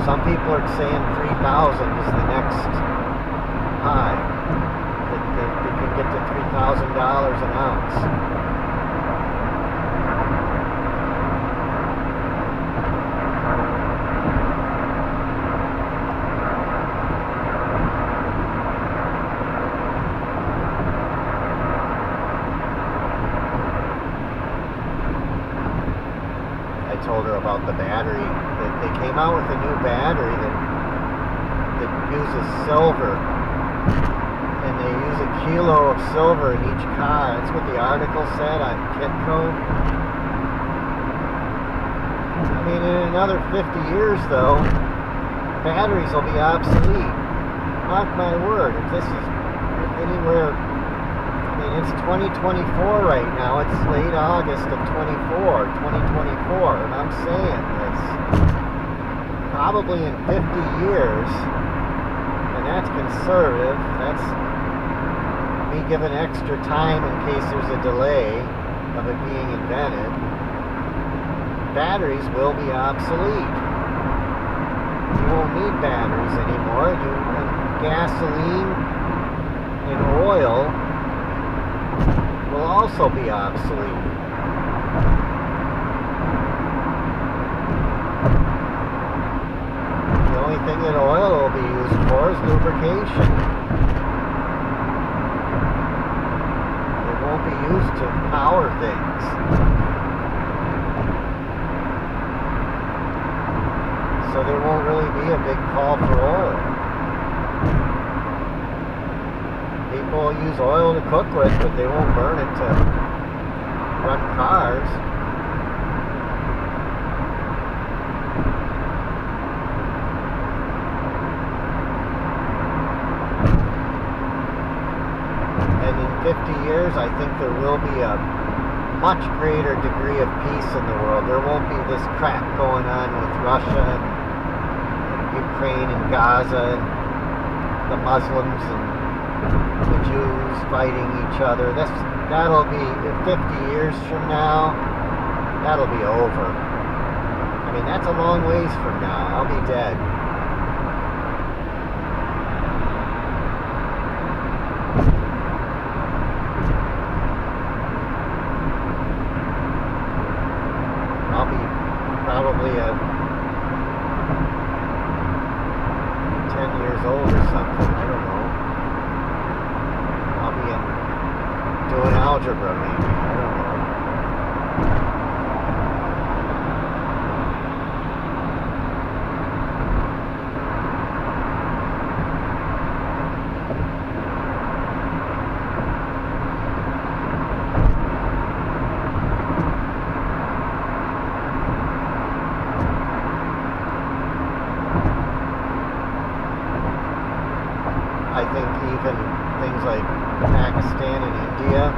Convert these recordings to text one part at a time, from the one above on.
Some people are saying 3,000 is the next high. That they could get to $3,000 an ounce. Told her about the battery. They came out with a new battery that uses silver, and they use a kilo of silver in each car. That's what the article said on Kitco. I mean, in another 50 years, though, batteries will be obsolete. Mark my word. If this is anywhere, I mean, it's 2024 right now. It's late August of 2024, and I'm saying this. Probably in 50 years, and that's conservative. That's me giving extra time in case there's a delay of it being invented. Batteries will be obsolete. You won't need batteries anymore. And gasoline and oil will also be obsolete. The only thing that oil will be used for is lubrication. It won't be used to power things. So there won't really be a big call for oil. People use oil to cook with, but they won't burn it to run cars. And in 50 years, I think there will be a much greater degree of peace in the world. There won't be this crap going on with Russia and Ukraine and Gaza and the Muslims and the Jews fighting each other. That'll be, 50 years from now, that'll be over. I mean, that's a long ways from now. I'll be dead. I'll be probably 10 years old or something. I don't know. I'll be doing algebra maybe. I don't know. I think even things like Pakistan and India,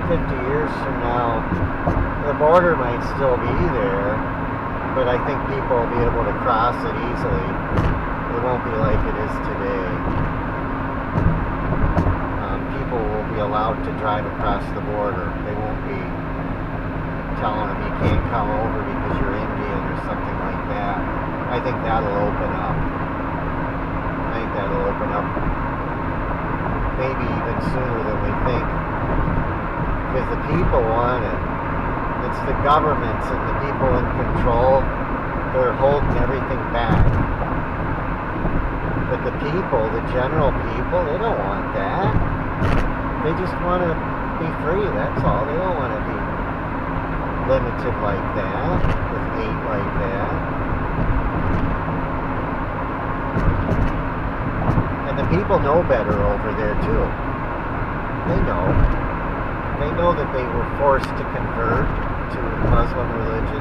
50 years from now, the border might still be there, but I think people will be able to cross it easily. It won't be like it is today. People will be allowed to drive across the border. They won't be telling them you can't come over because you're Indian or something like that. I think that'll open up. I think that'll open up maybe even sooner than we think, because the people want it. It's the governments and the people in control. They're holding everything back. But the people, the general people, they don't want that. They just want to be free, that's all. They don't want to be limited like that, with hate like that. The people know better over there too. They know. They know that they were forced to convert to Muslim religion,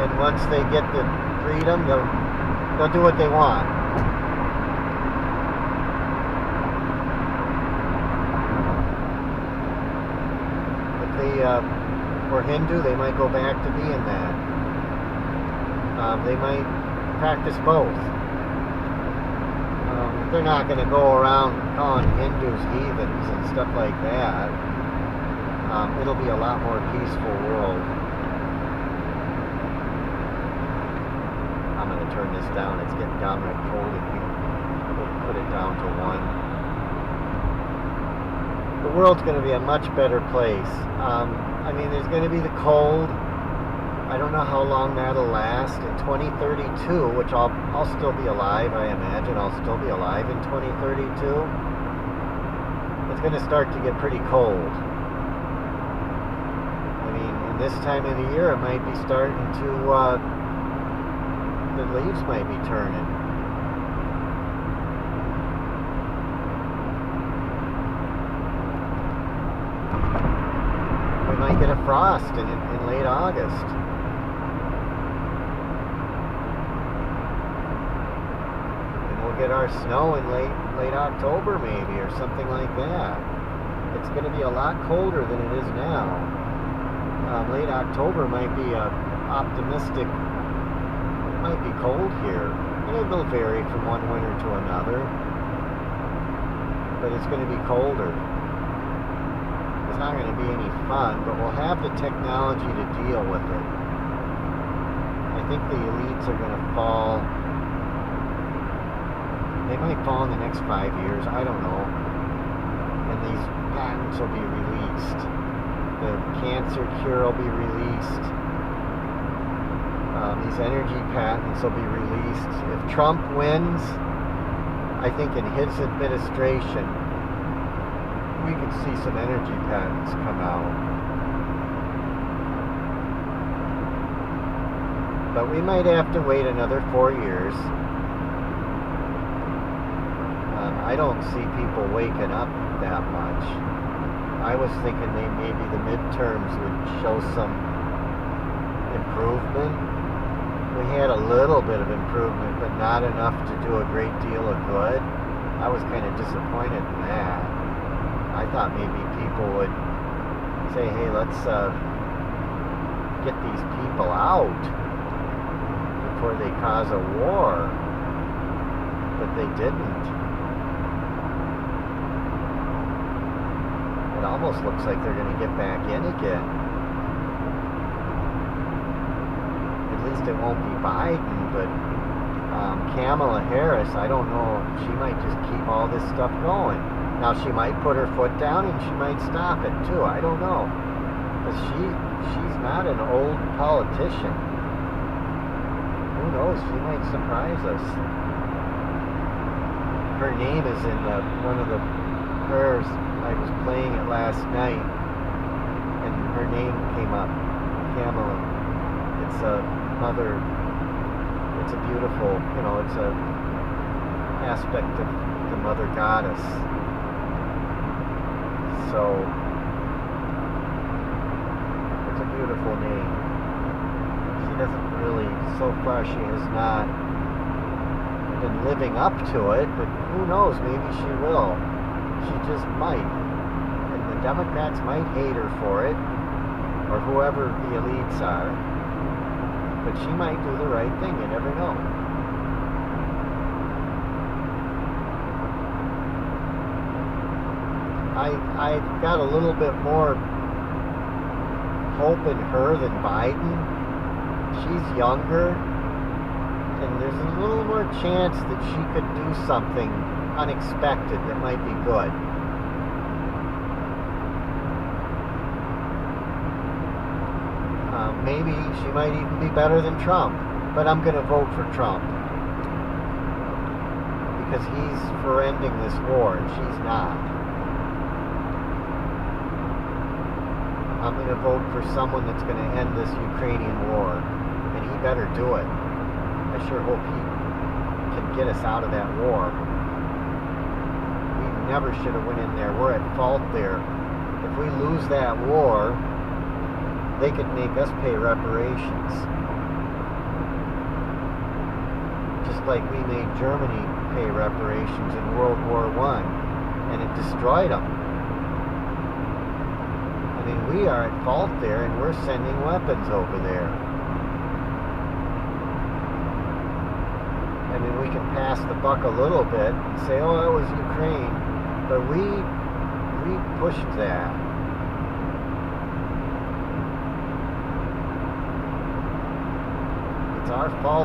and once they get the freedom, they'll do what they want. If they were Hindu, they might go back to being that. They might practice both. They're not going to go around calling Hindus heathens and stuff like that. It'll be a lot more peaceful world. I'm going to to turn this down. It's getting downright cold in here. We'll put it down to 1. The world's going to be a much better place. I mean, there's going to be the cold. I don't know how long that'll last. In 2032, which I'll still be alive, I imagine I'll still be alive in 2032. It's going to start to get pretty cold. I mean, in this time of the year, it might be starting to, the leaves might be turning. We might get a frost in late August. Get our snow in late October maybe, or something like that. It's going to be a lot colder than it is now. Late October might be optimistic. It might be cold here. And it will vary from one winter to another, but it's going to be colder. It's not going to be any fun, but we'll have the technology to deal with it. I think the elites are going to fall. They might fall in the next 5 years, I don't know. And these patents will be released. The cancer cure will be released. These energy patents will be released. If Trump wins, I think in his administration, we could see some energy patents come out. But we might have to wait another 4 years. I don't see people waking up that much. I was thinking maybe the midterms would show some improvement. We had a little bit of improvement, but not enough to do a great deal of good. I was kind of disappointed in that. I thought maybe people would say, hey, let's get these people out before they cause a war. But they didn't. It almost looks like they're going to get back in again. At least it won't be Biden, but Kamala Harris, I don't know, she might just keep all this stuff going. Now, she might put her foot down and she might stop it too. I don't know. Because she's not an old politician. Who knows? She might surprise us. Her name is in one of the prayers. I was playing it last night, and her name came up, Kamala. It's a mother, it's a beautiful, it's a aspect of the mother goddess. So, it's a beautiful name. She doesn't really, so far she has not been living up to it, but who knows, maybe she will. She just might. And the Democrats might hate her for it, or whoever the elites are. But she might do the right thing, you never know. I've got a little bit more hope in her than Biden. She's younger, and there's a little more chance that she could do something unexpected that might be good. Maybe she might even be better than Trump, but I'm going to vote for Trump because he's for ending this war and she's not. I'm going to vote for someone that's going to end this Ukrainian war, and he better do it. I sure hope he can get us out of that war. Never should have went in there. We're at fault there. If we lose that war, they could make us pay reparations. Just like we made Germany pay reparations in World War I, and it destroyed them. I mean, we are at fault there, and we're sending weapons over there. I mean, we can pass the buck a little bit and say, oh, that was Ukraine. But we pushed that. It's our fault.